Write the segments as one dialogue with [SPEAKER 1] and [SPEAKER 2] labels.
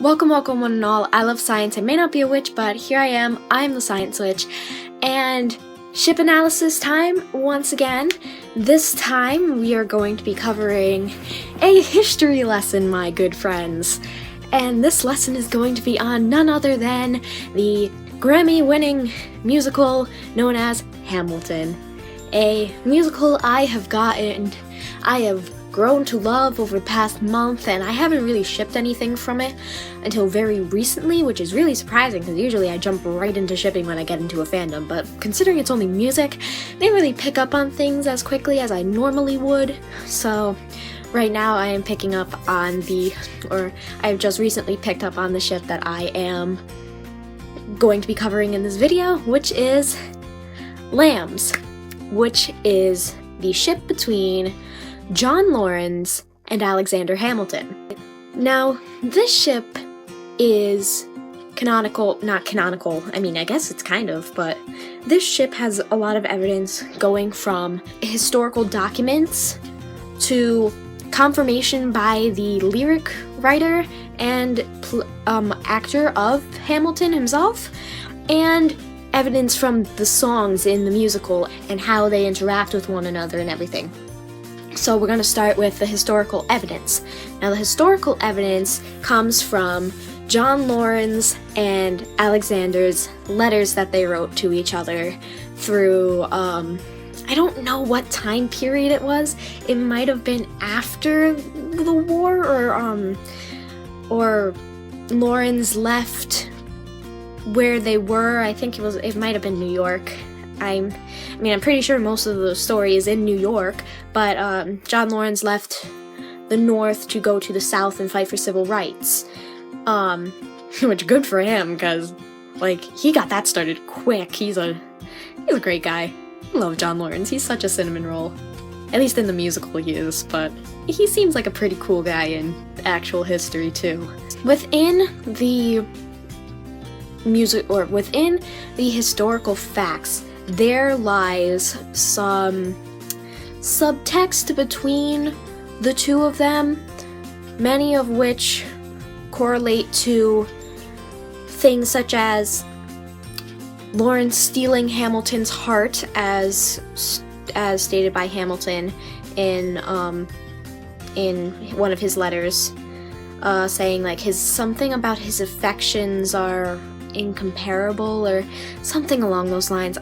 [SPEAKER 1] Welcome one and all. I love science. I may not be a witch, but here I am. I'm the Science Witch. And ship analysis time once again. This time we are going to be covering a history lesson, my good friends. And this lesson is going to be on none other than the Grammy-winning musical known as Hamilton. A musical I have grown to love over the past month, and I haven't really shipped anything from it until very recently, which is really surprising because usually I jump right into shipping when I get into a fandom, but considering it's only music, I didn't really pick up on things as quickly as I normally would. So right now I am picking up on I've just recently picked up on the ship that I am going to be covering in this video, which is Lambs, which is the ship between John Laurens and Alexander Hamilton. Now, this ship is not canonical, I mean, I guess it's kind of, but this ship has a lot of evidence going from historical documents to confirmation by the lyric writer and actor of Hamilton himself, and evidence from the songs in the musical and how they interact with one another and everything. So we're going to start with the historical evidence. Now, the historical evidence comes from John Laurens and Alexander's letters that they wrote to each other through, I don't know what time period it was. It might have been after the war, or Laurens left where they were. I think it might have been New York. I'm pretty sure most of the story is in New York, but John Laurens left the North to go to the South and fight for civil rights. Which good for him, because he got that started quick. He's a great guy. I love John Laurens. He's such a cinnamon roll. At least in the musical he is, but he seems like a pretty cool guy in actual history too. Within the historical facts, there lies some subtext between the two of them, many of which correlate to things such as Laurens stealing Hamilton's heart, as stated by Hamilton in one of his letters, saying something about his affections are incomparable or something along those lines.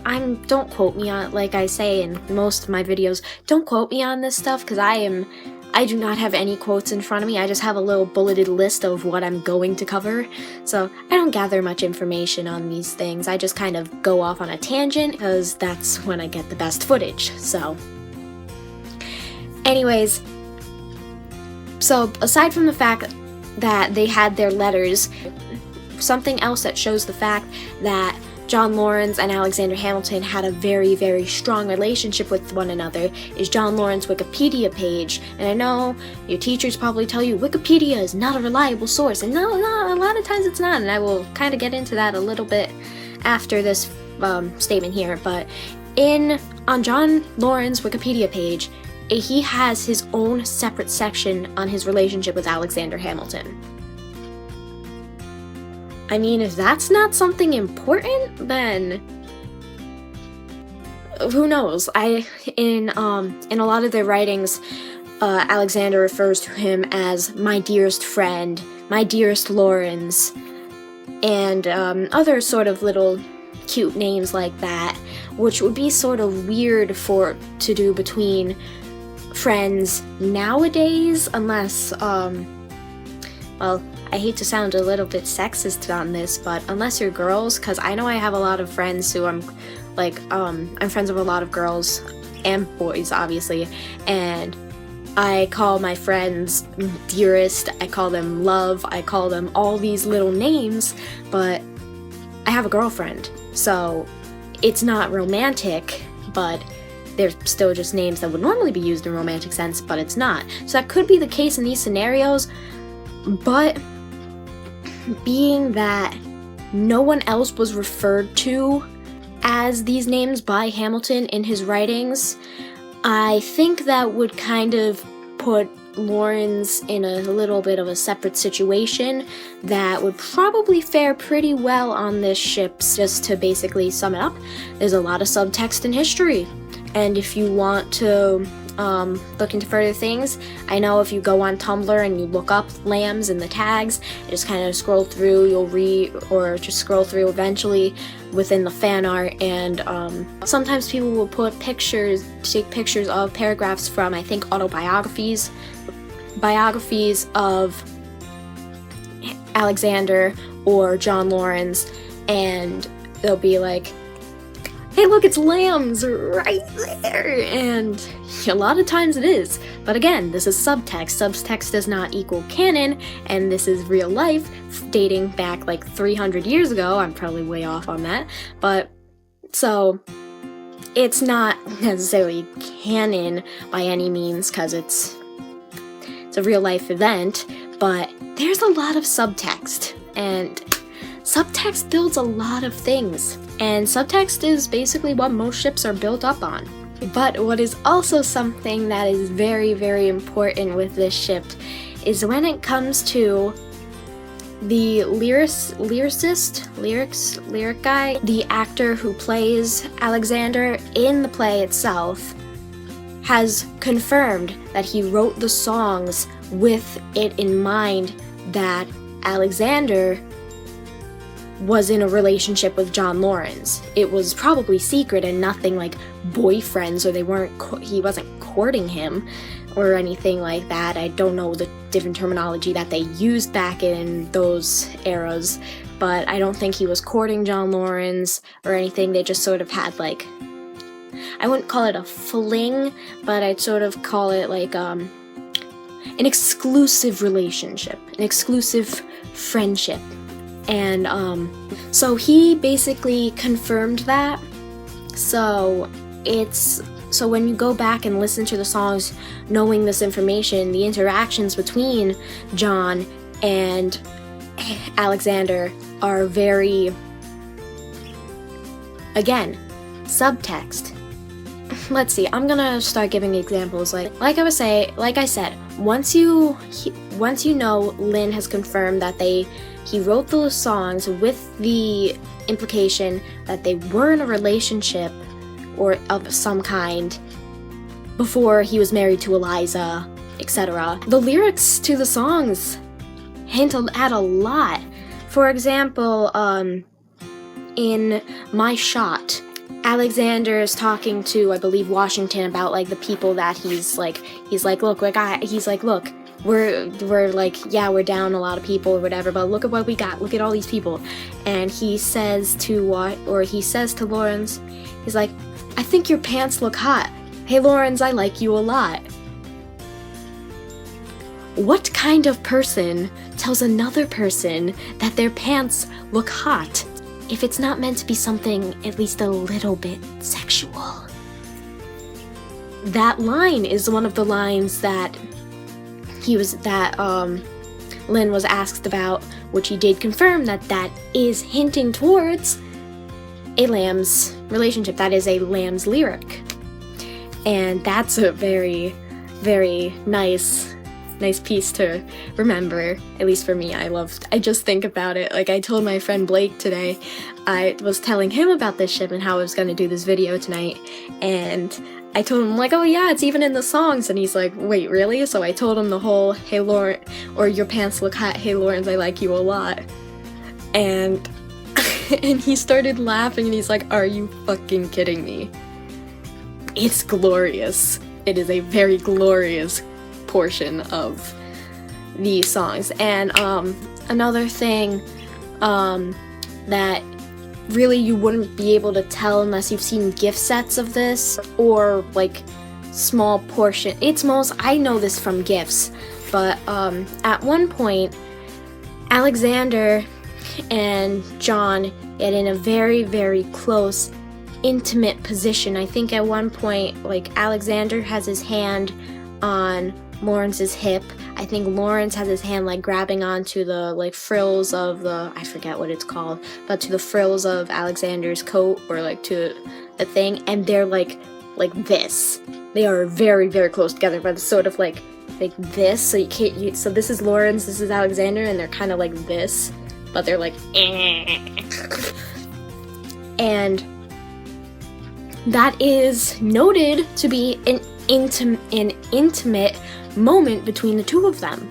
[SPEAKER 1] Don't quote me on, like I say in most of my videos, don't quote me on this stuff because I do not have any quotes in front of me. I just have a little bulleted list of what I'm going to cover, so I don't gather much information on these things. I just kind of go off on a tangent because that's when I get the best footage. So anyways, so aside from the fact that they had their letters, something else that shows the fact that John Laurens and Alexander Hamilton had a very, very strong relationship with one another is John Laurens' Wikipedia page. And I know your teachers probably tell you Wikipedia is not a reliable source, and no, a lot of times it's not, and I will kind of get into that a little bit after this statement here. But on John Laurens' Wikipedia page, he has his own separate section on his relationship with Alexander Hamilton. I mean, if that's not something important, then who knows? In a lot of their writings, Alexander refers to him as my dearest friend, my dearest Laurens, and other sort of little cute names like that, which would be sort of weird to do between friends nowadays, unless well, I hate to sound a little bit sexist on this, but unless you're girls, because I know I have a lot of friends who I'm friends with a lot of girls and boys, obviously, and I call my friends dearest, I call them love, I call them all these little names, but I have a girlfriend, so it's not romantic, but they're still just names that would normally be used in a romantic sense, but it's not. So that could be the case in these scenarios, but being that no one else was referred to as these names by Hamilton in his writings, I think that would kind of put Lawrence in a little bit of a separate situation that would probably fare pretty well on this ship. Just to basically sum it up, there's a lot of subtext in history, and if you want to look into further things, I know if you go on Tumblr and you look up lambs in the tags, just kind of scroll through, you'll read, or just scroll through eventually within the fan art, and sometimes people will take pictures of paragraphs from, I think, biographies of Alexander or John Lawrence, and they'll be like, hey look, it's lambs right there, and a lot of times it is, but again, this is subtext. Subtext does not equal canon, and this is real life dating back like 300 years ago. I'm probably way off on that, but so it's not necessarily canon by any means because it's a real life event, but there's a lot of subtext, and subtext builds a lot of things, and subtext is basically what most ships are built up on. But what is also something that is very, very important with this ship is when it comes to the lyric guy, the actor who plays Alexander in the play itself, has confirmed that he wrote the songs with it in mind that Alexander was in a relationship with John Lawrence. It was probably secret and nothing like boyfriends, or he wasn't courting him or anything like that. I don't know the different terminology that they used back in those eras, but I don't think he was courting John Lawrence or anything. They just sort of had like, I wouldn't call it a fling, but I'd sort of call it like an exclusive relationship, an exclusive friendship. And so he basically confirmed that. So when you go back and listen to the songs knowing this information, the interactions between John and Alexander are very, again, subtext. Let's see, I'm gonna start giving examples. Like I said, once you know Lin has confirmed that he wrote those songs with the implication that they were in a relationship or of some kind before he was married to Eliza, etc. The lyrics to the songs hint at a lot. For example, in My Shot, Alexander is talking to, I believe, Washington about like the people that he's like, look, we're like, yeah, we're down a lot of people or whatever, but look at what we got, look at all these people. And he says to Lawrence, he's like, I think your pants look hot. Hey Lawrence, I like you a lot. What kind of person tells another person that their pants look hot if it's not meant to be something at least a little bit sexual? That line is one of the lines that Lin was asked about, which he did confirm that is hinting towards a lamb's relationship. That is a lamb's lyric, and that's a very, very nice piece to remember, at least for me. I just think about it. Like, I told my friend Blake today, I was telling him about this ship and how I was going to do this video tonight, and I told him, like, oh yeah, it's even in the songs, and he's like, wait, really? So I told him the whole, hey Lawrence, or your pants look hot, hey Lawrence, I like you a lot. And and he started laughing, and he's like, are you fucking kidding me? It's glorious. It is a very glorious portion of these songs. And another thing that really you wouldn't be able to tell unless you've seen gift sets of this or like small portion. I know this from gifs, but at one point Alexander and John get in a very, very close, intimate position. I think at one point, like, Alexander has his hand on Lawrence's hip. I think Lawrence has his hand like grabbing onto the like frills of the, I forget what it's called, but to the frills of Alexander's coat, or like to the thing, and they're like this. They are very, very close together, but it's sort of like like this, so you can't, so this is Lawrence, this is Alexander, and they're kind of like this, but they're like, and that is noted to be an intimate moment between the two of them.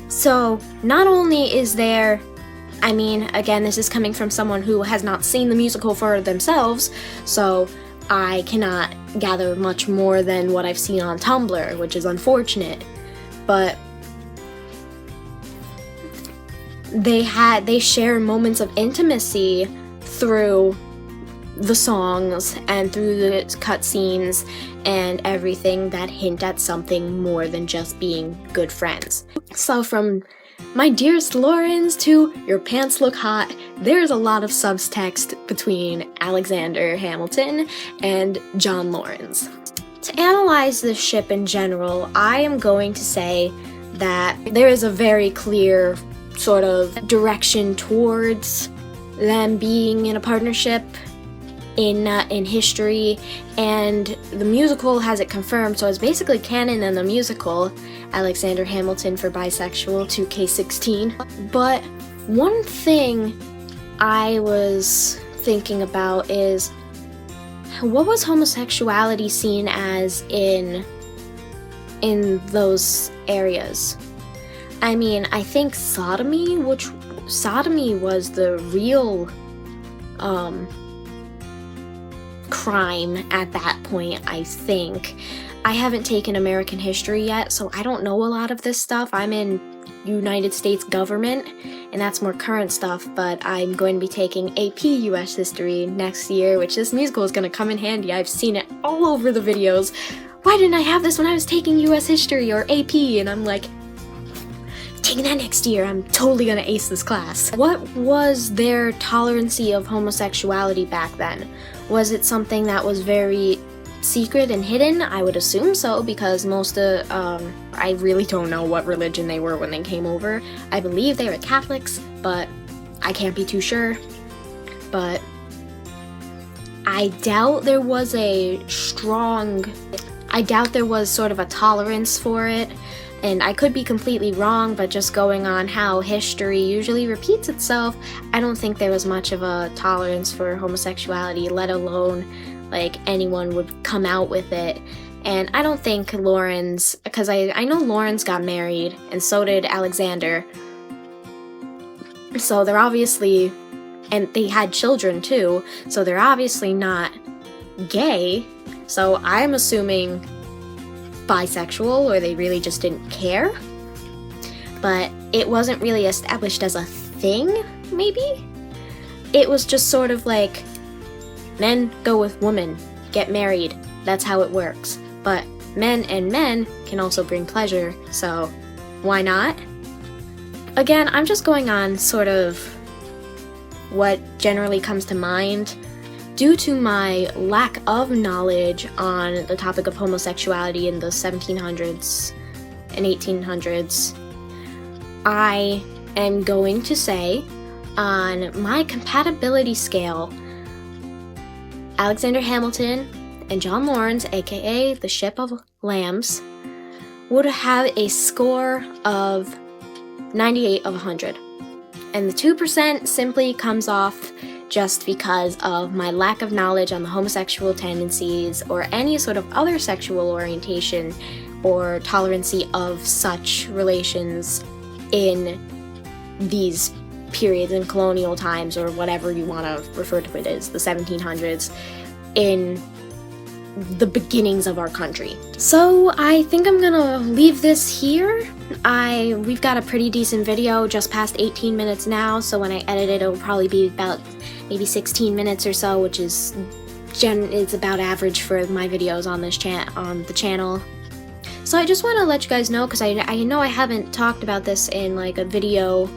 [SPEAKER 1] So not only is there, I mean, again, this is coming from someone who has not seen the musical for themselves, so I cannot gather much more than what I've seen on Tumblr, which is unfortunate, but they share moments of intimacy through the songs and through the cutscenes and everything that hint at something more than just being good friends. So from my dearest Lawrence to your pants look hot, there's a lot of subtext between Alexander Hamilton and John Lawrence. To analyze this ship in general, I am going to say that there is a very clear sort of direction towards them being in a partnership in history, and the musical has it confirmed, so it's basically canon in the musical, Alexander Hamilton for bisexual, 2K16. But one thing I was thinking about is, what was homosexuality seen as in those areas? I mean, I think sodomy was the real crime at that point, I think. I haven't taken American history yet, so I don't know a lot of this stuff. I'm in United States government, and that's more current stuff, but I'm going to be taking AP US history next year, which this musical is going to come in handy. I've seen it all over the videos. Why didn't I have this when I was taking US history or AP? And I'm like, taking that next year, I'm totally gonna ace this class. What was their tolerancy of homosexuality back then? Was it something that was very secret and hidden? I would assume so, because most of, I really don't know what religion they were when they came over. I believe they were Catholics, but I can't be too sure. But I doubt there was sort of a tolerance for it. And I could be completely wrong, but just going on how history usually repeats itself, I don't think there was much of a tolerance for homosexuality, let alone like anyone would come out with it. And I don't think Lawrence, because I know Lawrence got married, and so did Alexander. So they're obviously, and they had children too, so they're obviously not gay. So I'm assuming bisexual, or they really just didn't care. But it wasn't really established as a thing, maybe? It was just sort of like, men go with women, get married, that's how it works. But men and men can also bring pleasure, so why not? Again, I'm just going on sort of what generally comes to mind. Due to my lack of knowledge on the topic of homosexuality in the 1700s and 1800s, I am going to say, on my compatibility scale, Alexander Hamilton and John Lawrence, aka the Ship of Lambs, would have a score of 98 of 100. And the 2% simply comes off just because of my lack of knowledge on the homosexual tendencies or any sort of other sexual orientation or tolerancy of such relations in these periods in colonial times, or whatever you want to refer to it as, the 1700s, in the beginnings of our country. So I think I'm gonna leave this here. We've got a pretty decent video, just past 18 minutes now, so when I edit it, it'll probably be about maybe 16 minutes or so, which is it's about average for my videos on this on the channel. So I just want to let you guys know, because I know I haven't talked about this in like a video.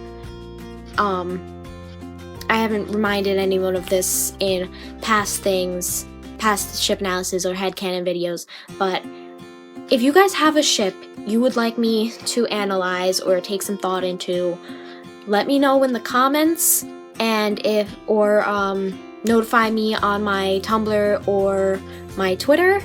[SPEAKER 1] I haven't reminded anyone of this in past ship analysis or headcanon videos, but if you guys have a ship you would like me to analyze or take some thought into, let me know in the comments, and notify me on my Tumblr or my Twitter.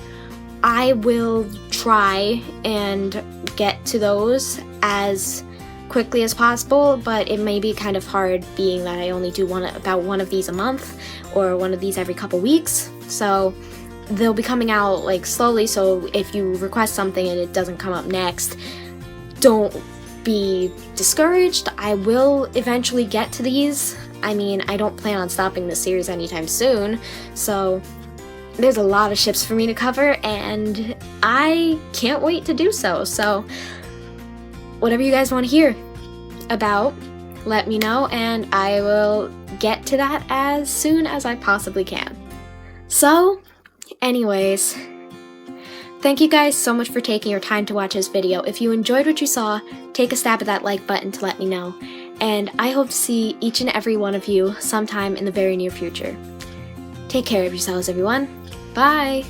[SPEAKER 1] I will try and get to those as quickly as possible, but it may be kind of hard being that I only do about one of these a month or one of these every couple weeks. So they'll be coming out like slowly, so if you request something and it doesn't come up next, don't be discouraged. I will eventually get to these. I mean, I don't plan on stopping this series anytime soon, so there's a lot of ships for me to cover, and I can't wait to do so. So whatever you guys want to hear about, let me know, and I will get to that as soon as I possibly can. So, anyways, thank you guys so much for taking your time to watch this video. If you enjoyed what you saw, take a stab at that like button to let me know, and I hope to see each and every one of you sometime in the very near future. Take care of yourselves, everyone. Bye!